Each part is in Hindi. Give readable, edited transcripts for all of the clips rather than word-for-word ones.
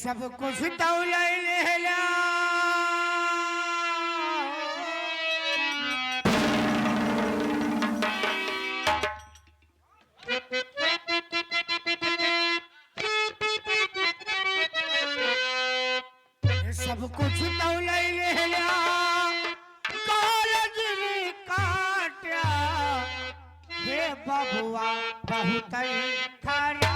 सब कुछ तौले लेला सब कुछ तौले लेला कॉलेज में काट्या हे बबुआ बहुत खराब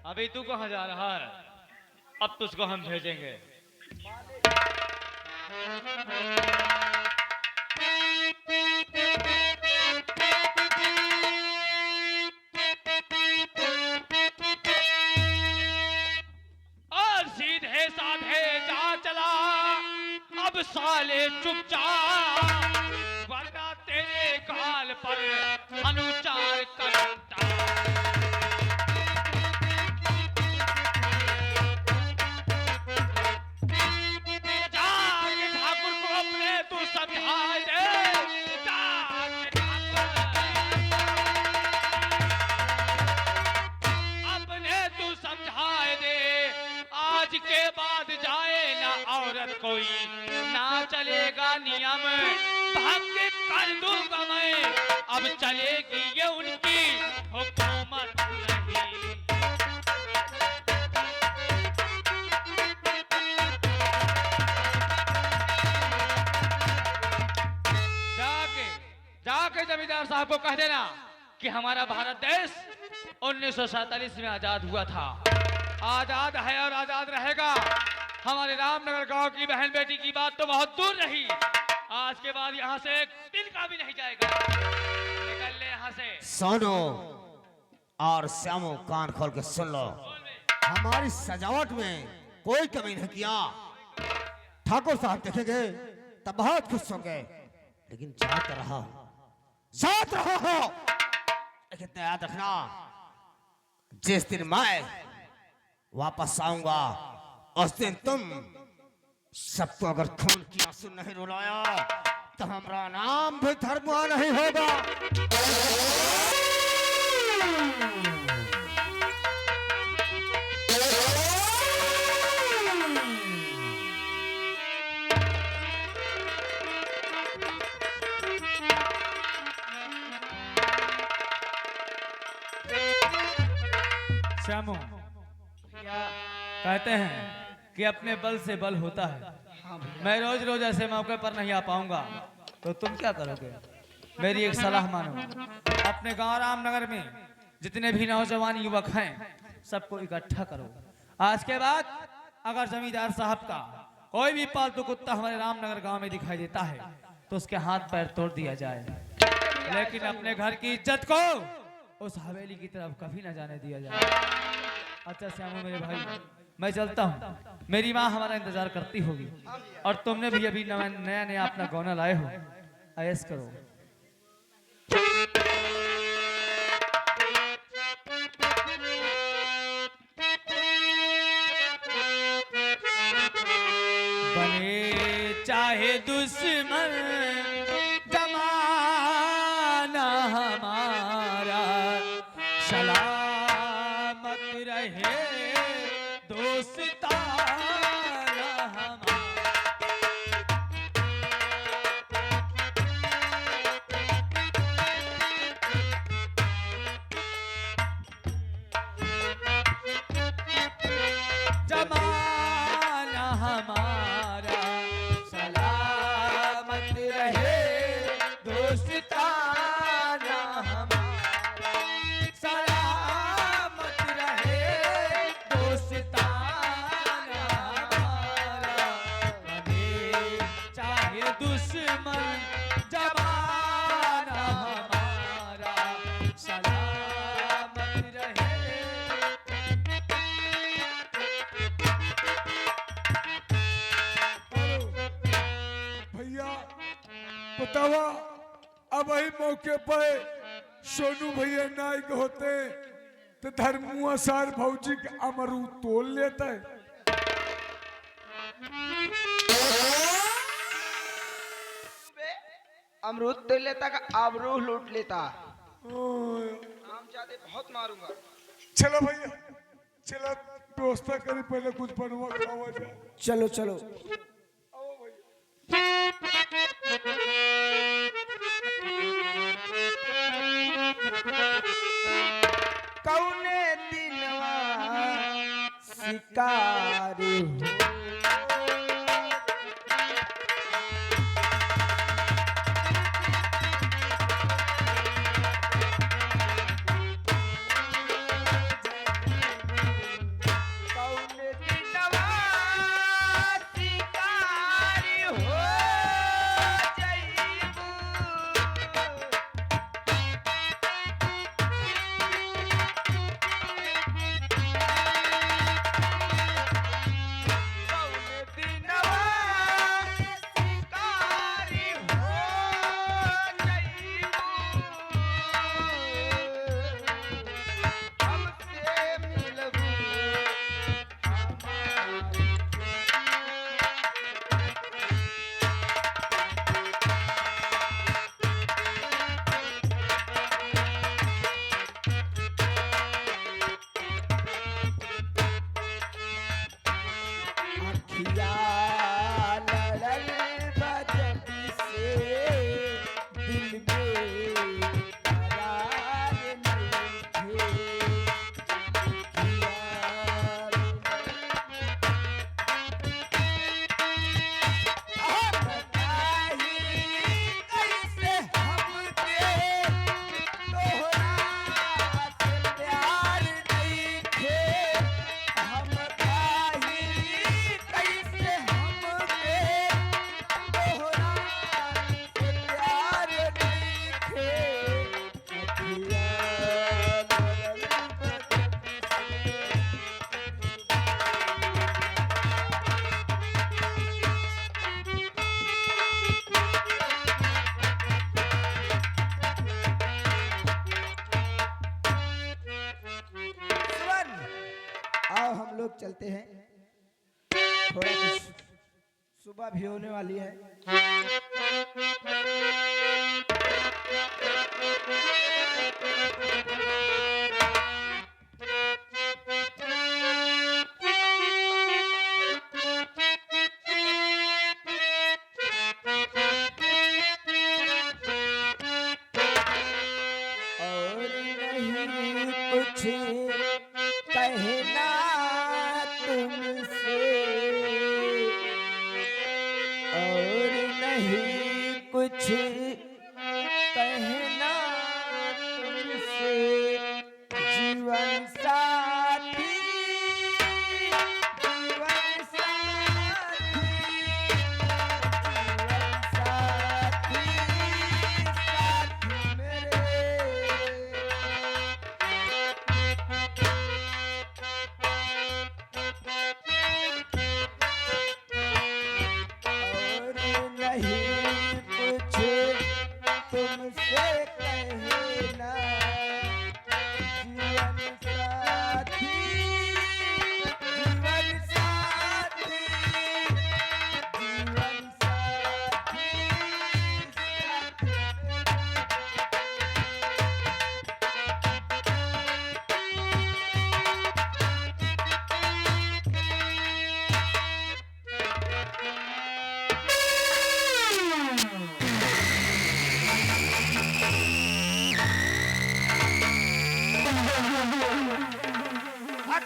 अभी तू कहाँ जा रहा है? अब तुझको हम भेजेंगे। और सीधे साधे जा चला, अब साले चुपचाप, वरना तेरे काल पर अनुचार करता। के बाद जाए ना औरत कोई, ना चलेगा नियम, भाग के कर दूंगा मैं, अब चलेगी ये उनकी हुकूमत नहीं। जाके जमींदार साहब को कह देना कि हमारा भारत देश 1947 में आजाद हुआ था, आजाद है और आजाद रहेगा। हमारे रामनगर गांव की बहन बेटी की बात तो बहुत दूर रही, आज के बाद यहाँ से एक दिन का भी नहीं जाएगा। निकल ले यहाँ से। सुनो और श्यामो, कान खोल के सुन लो, हमारी सजावट में कोई कमी नहीं किया। ठाकुर साहब देखेंगे तब बहुत खुश होंगे, लेकिन जात रहो लेकिन याद रखना, जिस दिन मैं वापस आऊंगा उस दिन तुम सबको अगर खून की आंसू नहीं रुलाया तो हमारा नाम भी धर्मा नहीं होगा। श्यामो, कहते हैं कि अपने बल से बल होता है। मैं रोज रोज ऐसे मौके पर नहीं आ पाऊंगा, तो तुम क्या करोगे? मेरी एक सलाह मानो, अपने गांव रामनगर में जितने भी नौजवान युवक हैं सबको इकट्ठा करो। आज के बाद अगर जमींदार साहब का कोई भी पालतू कुत्ता हमारे रामनगर गांव में दिखाई देता है तो उसके हाथ पैर तोड़ दिया जाए, लेकिन अपने घर की इज्जत को उस हवेली की तरफ कभी ना जाने दिया जाए। अच्छा श्यामू मेरे भाई, मैं चलता हूँ, मेरी माँ हमारा इंतजार करती होगी, और तुमने भी अभी नया नया अपना गौना लाए हो, ऐश करो। बने चाहे दुश्मन जमाना हमारा, सलामत रहे दोस्ताना हमारा। जमाना हमारा सलामत रहे दोस्ताना हमारा, सलामत रहे दोस्ताना हमारा। बने चाहे दुश्मन जमाना हमारा, सलामत रहे। भैया बतावा, अब वही मौके पर सोनू भैया नायक होते तो धर्मुआ सार भौजी के अमरू तोल लेता है। अमरूद दे लेता का आबरू लूट लेता। नाम ज्यादा बहुत मारूंगा। चलो भैया, चलो व्यवस्था करी, पहले कुछ बनवा खावा जाए। चलो चलो। कौने दिनवा शिकारी हो, कौने दिनवा शिकारी हो जइबू। कौने दिनवा शिकारी हो जइबू। हमसे मिलबू अखिया लड़ल बजब से दिल में करार नइखे। अखिया बताही कैसे हमके तोहरा से प्यार नइखे। हम बताही कैसे हमके तोहरा से प्यार नइखे। अखिया लड़ल बजब सुन, आओ हम लोग चलते हैं, थोड़ा कुछ सुबह भी होने वाली है। और नहीं कुछ कहना तुमसे, और नहीं कुछ कहना तुमसे। जीवन साथी, जीवन साथी, जीवन साथी, साथी मेरे। नहीं कुछ तुमसे कहना, जीवन साथी, जीवन साथी, जीवन साथी,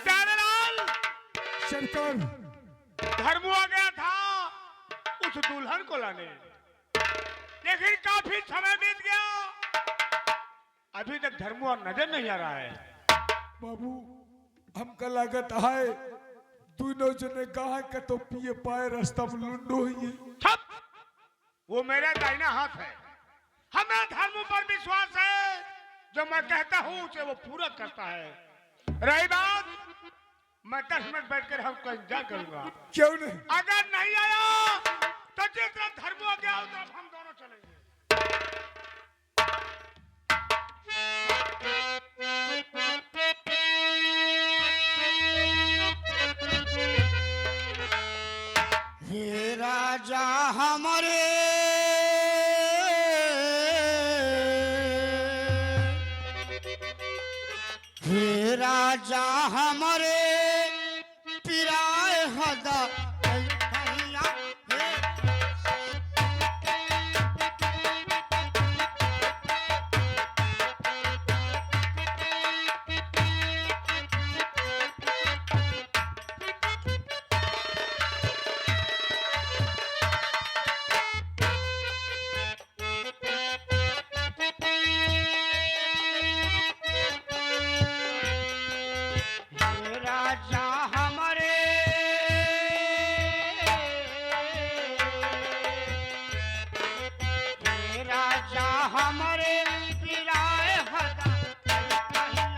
प्यारेलाल, सरकार धर्मू आ गया था उस दुल्हन को लाने, लेकिन काफी समय बीत गया, अभी तक धर्मू नजर नहीं आ रहा है। बाबू हमका लागत है दोनों जने कहा का तो पिए पाए रास्ता में लुंडो ही है। ठप, वो मेरा दाहिना हाथ है, हमें धर्म पर विश्वास है, जो मैं कहता हूँ उसे वो पूरा करता है। रही बात, मैं 10 मिनट बैठकर हमको इंतजार करूंगा। क्यों नहीं? अगर नहीं आया तो जिस तरफ धर्मू आ गया उस तरफ हम दोनों चलेंगे। हे राजा हमारे, हे राजा हमारे पिराए हदा कहिया, हे हे राजा हमारे, हे राजा हमारे पिराए हदा कहिया,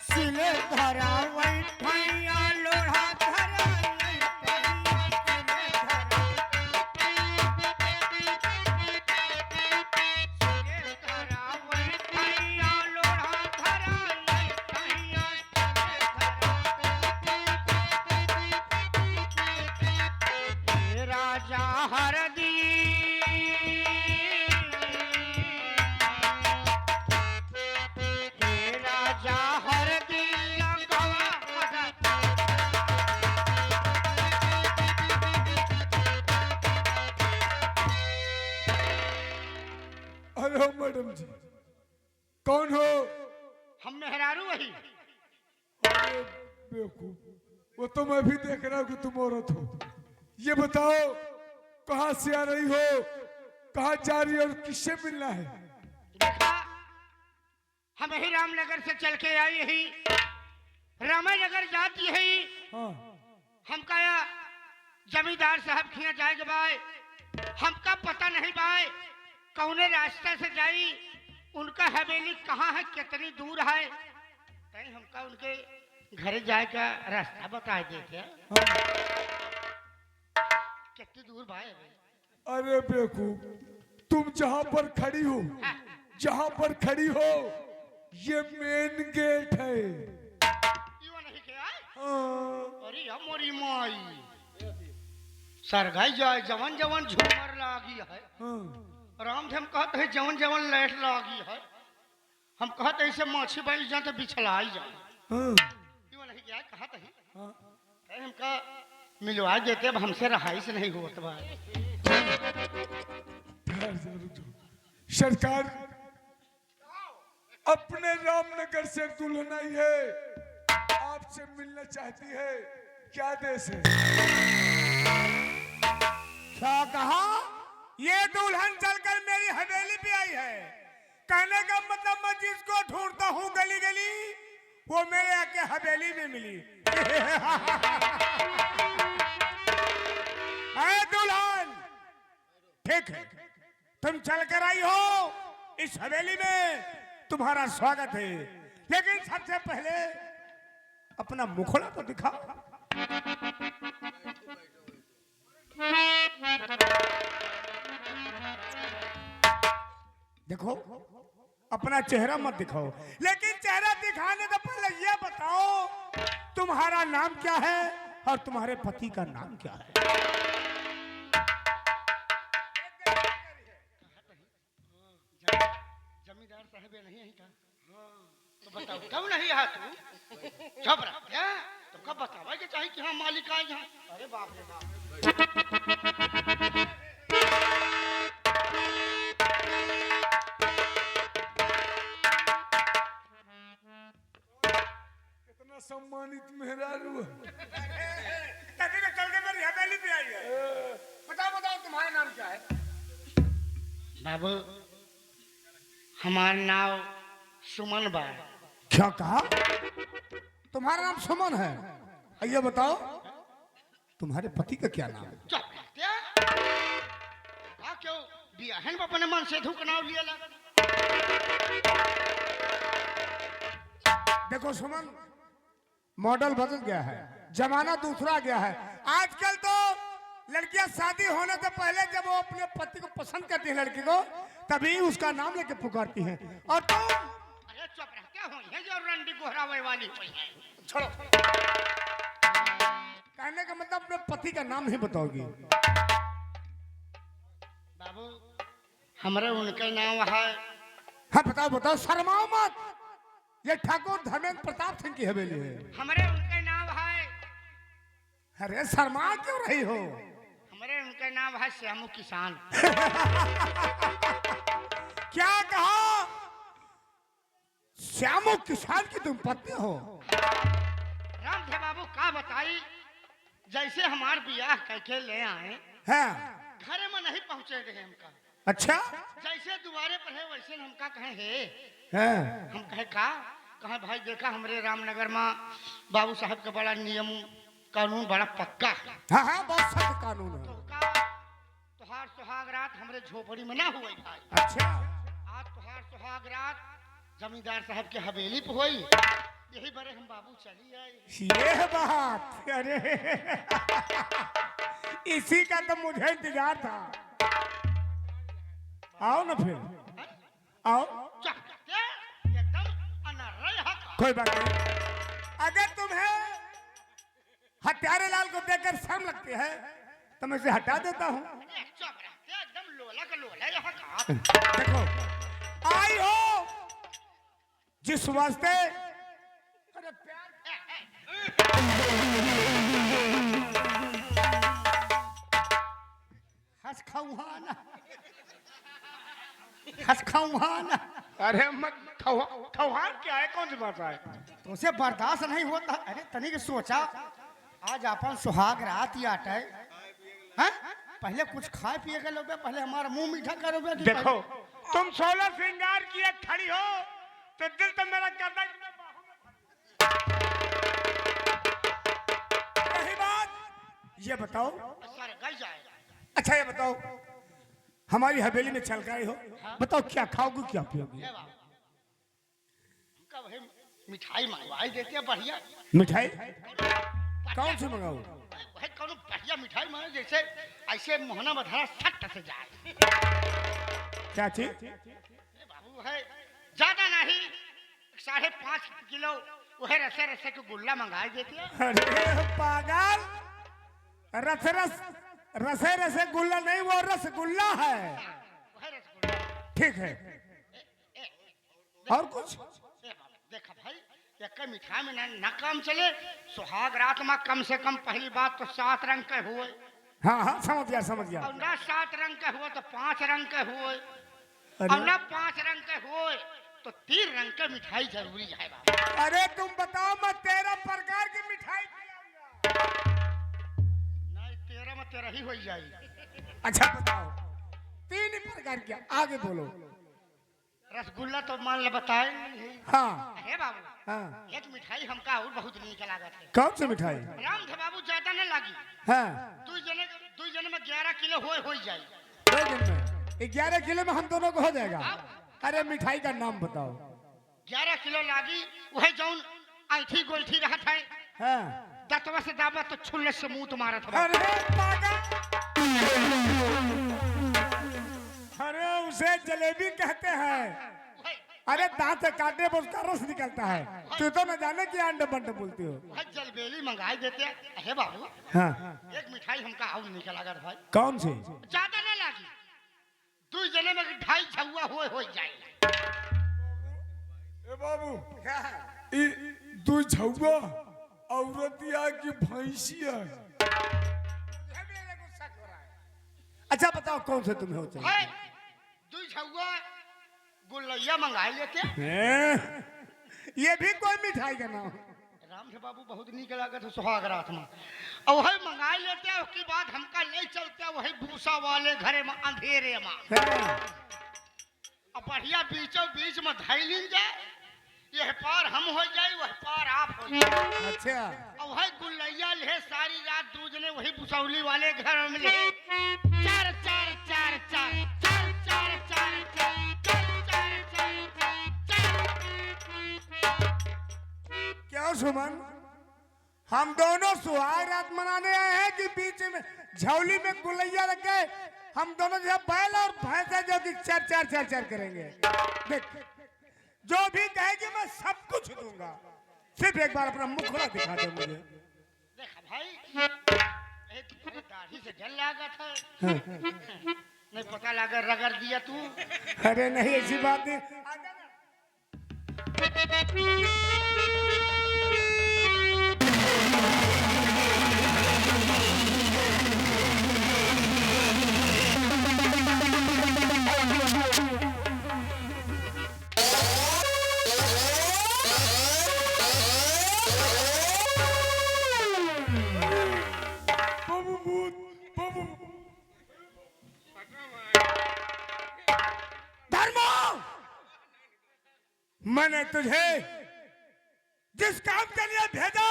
सिले धरा वही ठैया लोढ़ा धरा नहीं कहिया, सिले धरा वही ठैया लोढ़ा धरा नहीं कहिया, हे राजा हरदी, हे राजा हरदी लगवा मदद, अरे मैडम जी कौन हो? हम मेहरारू वही। अरे बेवकूफ, वो तो मैं भी देख रहा हूँ कि तुम औरत हो। ये बताओ कहाँ से आ रही हो, कहाँ जा रही हो और किससे मिलना है? देखा, हम ही रामनगर से चल के आई ही, रामनगर जाती है। हाँ हमका या जमींदार साहब खिया जाएगा बाय, हमका पता नहीं बाय कौने रास्ते से जाई, उनका हवेली कहाँ है, कितनी दूर है, कहीं हमका उनके घर जाए का रास्ता बता देते हैं। कितनी दूर भाई? अरे बेवकूफ, तुम जहाँ पर खड़ी हो, जहाँ पर खड़ी हो ये मेन गेट है। यो नहीं क्या? हाँ। अरे हमारी माई सरगाई जाए जवन जवन झूमर लागी है, हाँ। रामधन कहते है जवन जवन लाइट लागी है, हम कहते ऐसे माछी बाई जा तो बिछलाई जाए। हाँ। यो नहीं क्या कहते है? हाँ। कहे हमका मिलवा देते, अब हमसे रहाइश नहीं होत बा। सरकार अपने रामनगर से दुल्हन आई है, आपसे मिलना चाहती है, क्या देश है? क्या कहा? ये दुल्हन चलकर मेरी हवेली पे आई है, कहने का मतलब मैं जिसको ढूंढता हूँ गली गली वो मेरे आके हवेली में मिली। अरे दुल्हन, ठीक है तुम चल कर आई हो इस हवेली में, तुम्हारा स्वागत है, लेकिन सबसे पहले अपना मुखड़ा तो दिखाओ। देखो, अपना चेहरा मत दिखाओ, लेकिन चेहरा दिखाने से पहले ये बताओ तुम्हारा नाम क्या है और तुम्हारे पति का नाम क्या है? जमींदार साहब ये नहीं था तो बताओ कब नहीं है तू? चुप रह क्या? तो कब बतावा कि चाहिए कि हाँ मालिक आए यहाँ? अरे बाप रे बाप। कितना सम्मानित मेहरारू है। चल के मेरी हवेली पे आई है। बताओ बताओ तुम्हारा नाम क्या है? बाबू हमारा नाम सुमन बा। क्या कहा? तुम्हारा नाम सुमन है? ये बताओ तुम्हारे पति का क्या नाम है? चुप रह क्या? क्यों बियाहन में अपने मन से धूक नाव लिया लगा? देखो सुमन, मॉडल बदल गया है, जमाना दूसरा गया है। आजकल तो लड़कियां शादी होने से पहले जब वो अपने पति को पसंद करती है लड़की को, तभी उसका नाम लेके पुकारती हैं। और तुम अरे चुप रह क्या हो ये जो रंडी गोहरावे वाली हुई है? छोड़ो, कहने का मतलब अपने पति का नाम नहीं बताओगी? बाबू हमारे उनका नाम है। हाँ बताओ बताओ, शर्माओ मत। ये ठाकुर धर्मेंद्र प्रताप सिंह की हवेली है। हमारे उनका नाम है। अरे शर्मा क्यों रही हो? हमारे उनका नाम है श्यामू किसान। क्या कहा? श्यामू किसान की तुम पत्नी हो? राम थे बाबू का बताई, जैसे हमार बियाह करके ले आए हाँ। घर में नहीं पहुंचे रहे हमका। अच्छा जैसे दुआरे पर है वैसे हमका कहे हे। हाँ। हम कहे का? कहे भाई देखा हमारे रामनगर में बाबू साहब का बड़ा नियम कानून बड़ा पक्का है। हाँ हाँ बहुत सख्त कानून है। तो का तुहार सुहाग रात हमारे झोपड़ी में ना हुई भाई। अच्छा आज तुहार सुहाग रात जमींदार साहब के हवेली पे हुई। यही बड़े हम बाबू चली आए। ये है बात। अरे इसी का तो मुझे इंतजार था। आओ ना फिर आओ। चुप क्या? एकदम अनर्रय है का? कोई बात नहीं। अगर तुम्हें हत्यारे लाल को देखकर शर्म लगती है तो मैं इसे हटा देता हूँ। चुप रह क्या? एकदम लोला का लोला यहाँ का। देखो आई हो जिस वास्ते। अरे प्यार हंस खाऊंगा हंस खाऊंगा। अरे मत खौहान क्या है? कौन सी बात है? तो उसे बर्दाश्त नहीं होता। अरे तनिक सोचा आज अपन सुहाग रात ही आटे हैं, पहले कुछ खाए पिए के लोगे, पहले हमारा मुंह मीठा करोगे। देखो तुम 16 श्रृंगार किए खड़ी हो तो दिल तो मेरा करता है कि मैं बाहों में यही बात। ये बताओ, सर गल जाए। अच्छा ये बताओ, हमारी हवेली में चल गए हो, बताओ क्या खाओगी क्या पियोगी? हे बाबू हमका वही मिठाई मंगवाई देते हैं बढ़िया। मिठाई कौन सी मंगाओ? वही कौन बढ़िया मिठाई मांगे जैसे ऐसे मोहना बधारा सट से जाए। क्या चीज? हे बाबू है ज्यादा नहीं 5.5 किलो वही रसे रसे के गुल्ला मंगाई देते हैं। अरे पागल, रसे रसे गुल्ला नहीं, वो रसगुल्ला है। वही रसगुल्ला। ठीक है, और कुछ? ए बाबू देखा भाई एक मिठाई में ना काम चले। सुहाग रात में कम से कम पहली बात तो 7 रंग के हुए। हाँ हाँ समझ गया समझ गया। और ना 7 रंग के हुए तो 5 रंग के हुए। अरे और ना 5 रंग के हुए तो 3 रंग के मिठाई जरूरी है बाबू। अरे तुम बताओ, मैं 13 प्रकार की मिठाई खिलाऊंगा। नहीं 13 में 13 ही हो जाएगी। अच्छा बताओ, 3 ही प्रकार की, आगे बोलो। रसगुल्ला तो मान ले बताए नहीं। हाँ अरे बाबू हाँ। एक मिठाई हमका और बहुत नीक लागत है। कौन सी मिठाई? राम थे बाबू ज्यादा न लागी। हाँ 2 जने में 11 किलो हो जाए। 2 दिन में 11 किलो में हम दोनों को हो जाएगा। अरे मिठाई का नाम बताओ। 11 किलो लागी वही जौन ऐठी गोइठी रहत है हाँ। दतवा से दाबा तो छुल्ले से मुंह तुम्हारा था अरे पागल, अरे उसे जलेबी कहते हैं। अरे दांत से काटने पर उसका रस निकलता है। तू तो न जाने कि अंडे बंडे बोलती हो। भाई जलबेली मंगाई देते हैं। अरे बाबू हाँ। एक मिठाई हमका और निकल अगर भाई कौन सी? ज्यादा ना लागी 2 जने में 2.5 झुआ हो जाएगा। ए बाबू ई तू झौवा औरतिया की भैंसिया। अच्छा बताओ कौन से तुम्हें हो चाहिए? भाई 2 झुआ गुल्लैया मंगाई लेते हैं। हैं? ये भी कोई मिठाई का नाम? राम से बाबू बहुत निक लागत है सुहाग रात में और वही मंगाई लेते हैं। उसके बाद हमका ले चलते हैं वही भूसा वाले घरे में अंधेरे में हाँ। और बढ़िया बीचों बीच में धैलिन जाए। यह पार हम हो जाए वह पार आप हो जाए। अच्छा और वही गुल्लैया ले सारी रात 2 जने वही भूसौली वाले घर में ले 4 4 4 4 4 4 4 क्यों सुमन, हम दोनों सुहाग रात मनाने आए हैं कि बीच में झौली में गुलैया रख के हम दोनों जो बैल और भैंस है जो कि चर चर चर चर करेंगे। देख जो भी कहेगी मैं सब कुछ दूंगा, सिर्फ एक बार अपना मुखड़ा दिखा दे मुझे। देखा भाई एक दाढ़ी से जल लागत है नहीं पता लगा रगड़ दिया तू। अरे नहीं ऐसी बात नहीं। आजा ना। मैंने तुझे जिस काम के लिए भेजा